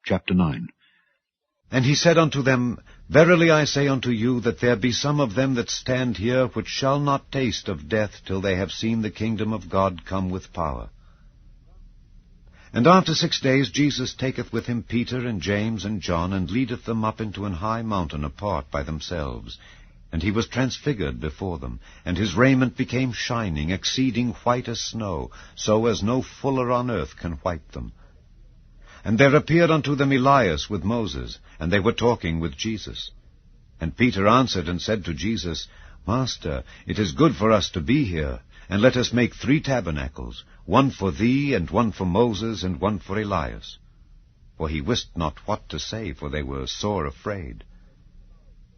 Chapter 9. And he said unto them, Verily I say unto you, that there be some of them that stand here, which shall not taste of death till they have seen the kingdom of God come with power. And after 6 days Jesus taketh with him Peter and James and John, and leadeth them up into an high mountain apart by themselves. And he was transfigured before them, and his raiment became shining, exceeding white as snow, so as no fuller on earth can white them. And there appeared unto them Elias with Moses, and they were talking with Jesus. And Peter answered and said to Jesus, Master, it is good for us to be here, and let us make 3 tabernacles, one for thee, and one for Moses, and one for Elias. For he wist not what to say, for they were sore afraid.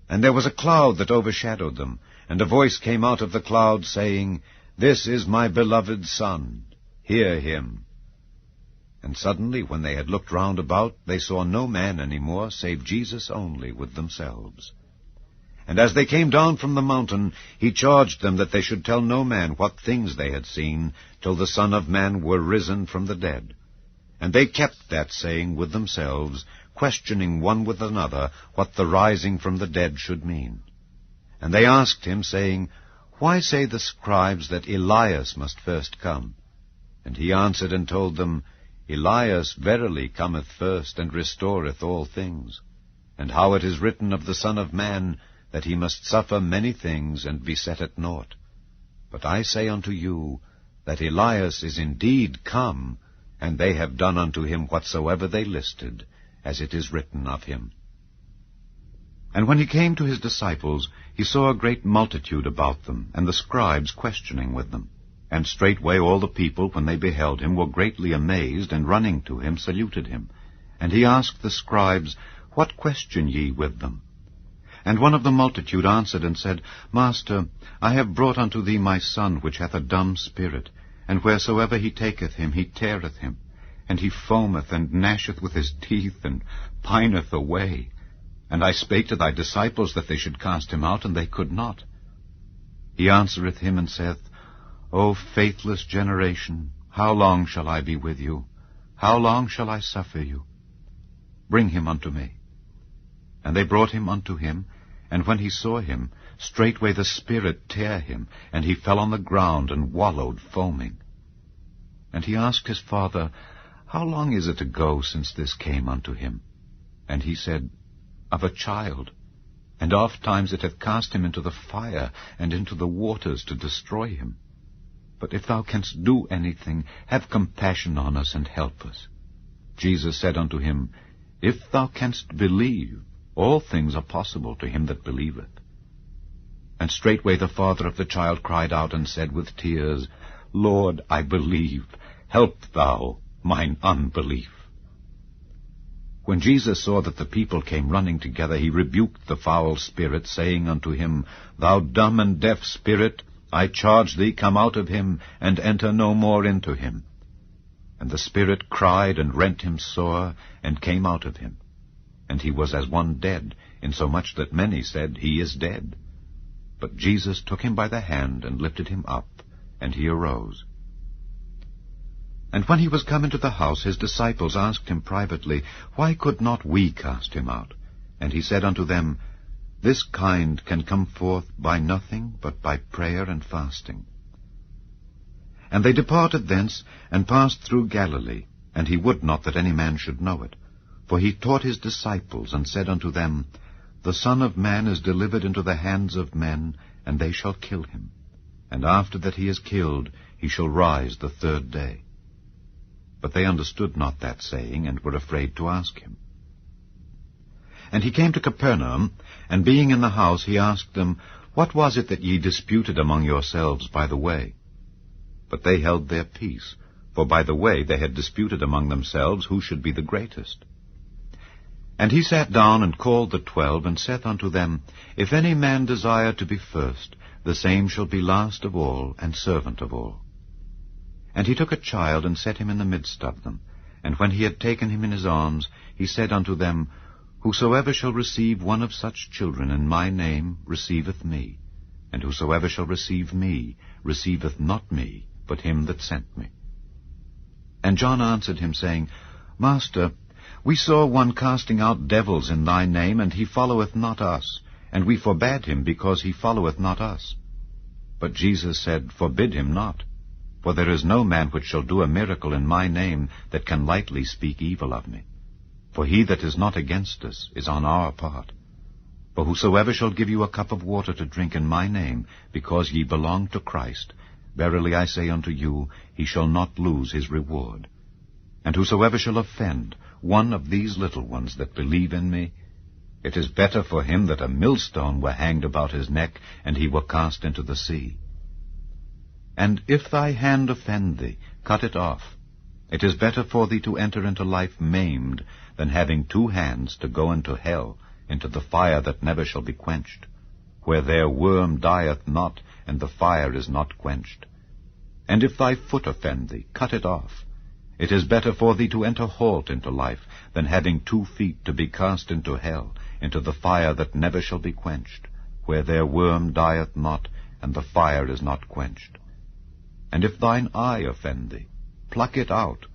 And there was a cloud that overshadowed them, and a voice came out of the cloud, saying, This is my beloved Son, hear him. And suddenly, when they had looked round about, they saw no man any more, save Jesus only with themselves. And as they came down from the mountain, he charged them that they should tell no man what things they had seen, till the Son of Man were risen from the dead. And they kept that saying with themselves, questioning one with another what the rising from the dead should mean. And they asked him, saying, Why say the scribes that Elias must first come? And he answered and told them, Elias verily cometh first, and restoreth all things. And how it is written of the Son of Man, that he must suffer many things, and be set at naught. But I say unto you, that Elias is indeed come, and they have done unto him whatsoever they listed, as it is written of him. And when he came to his disciples, he saw a great multitude about them, and the scribes questioning with them. And straightway all the people, when they beheld him, were greatly amazed, and running to him saluted him. And he asked the scribes, What question ye with them? And one of the multitude answered and said, Master, I have brought unto thee my son, which hath a dumb spirit, and wheresoever he taketh him, he teareth him, and he foameth and gnasheth with his teeth, and pineth away. And I spake to thy disciples that they should cast him out, and they could not. He answereth him and saith, O faithless generation, how long shall I be with you? How long shall I suffer you? Bring him unto me. And they brought him unto him, and when he saw him, straightway the spirit tare him, and he fell on the ground, and wallowed foaming. And he asked his father, How long is it ago since this came unto him? And he said, Of a child, and oft times it hath cast him into the fire, and into the waters to destroy him. But if thou canst do anything, have compassion on us, and help us. Jesus said unto him, If thou canst believe, all things are possible to him that believeth. And straightway the father of the child cried out, and said with tears, Lord, I believe, help thou mine unbelief. When Jesus saw that the people came running together, he rebuked the foul spirit, saying unto him, Thou dumb and deaf spirit, I charge thee, come out of him, and enter no more into him. And the spirit cried and rent him sore, and came out of him. And he was as one dead, insomuch that many said, He is dead. But Jesus took him by the hand, and lifted him up, and he arose. And when he was come into the house, his disciples asked him privately, Why could not we cast him out? And he said unto them, This kind can come forth by nothing but by prayer and fasting. And they departed thence, and passed through Galilee, and he would not that any man should know it. For he taught his disciples, and said unto them, The Son of Man is delivered into the hands of men, and they shall kill him. And after that he is killed, he shall rise the 3rd day. But they understood not that saying, and were afraid to ask him. And he came to Capernaum, and being in the house, he asked them, What was it that ye disputed among yourselves by the way? But they held their peace, for by the way they had disputed among themselves who should be the greatest. And he sat down and called the 12, and saith unto them, If any man desire to be first, the same shall be last of all, and servant of all. And he took a child, and set him in the midst of them. And when he had taken him in his arms, he said unto them, Whosoever shall receive one of such children in my name receiveth me, and whosoever shall receive me receiveth not me, but him that sent me. And John answered him, saying, Master, We saw one casting out devils in thy name, and he followeth not us, and we forbade him, because he followeth not us. But Jesus said, Forbid him not. For there is no man which shall do a miracle in my name that can lightly speak evil of me. For he that is not against us is on our part. For whosoever shall give you a cup of water to drink in my name, because ye belong to Christ, verily I say unto you, he shall not lose his reward. And whosoever shall offend one of these little ones that believe in me, it is better for him that a millstone were hanged about his neck, and he were cast into the sea. And if thy hand offend thee, cut it off. It is better for thee to enter into life maimed, than having 2 hands to go into hell, into the fire that never shall be quenched, where their worm dieth not, and the fire is not quenched. And if thy foot offend thee, cut it off. It is better for thee to enter halt into life, than having 2 feet to be cast into hell, into the fire that never shall be quenched, where their worm dieth not, and the fire is not quenched. And if thine eye offend thee, pluck it out.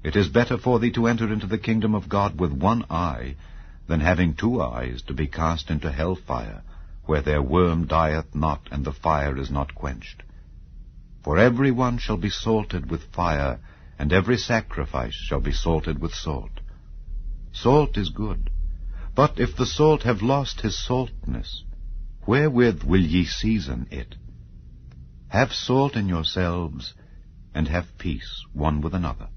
It is better for thee to enter into the kingdom of God with 1 eye, than having 2 eyes to be cast into hell fire, where their worm dieth not, and the fire is not quenched. For every one shall be salted with fire, and every sacrifice shall be salted with salt. Salt is good, but if the salt have lost his saltness, wherewith will ye season it? Have salt in yourselves, and have peace one with another.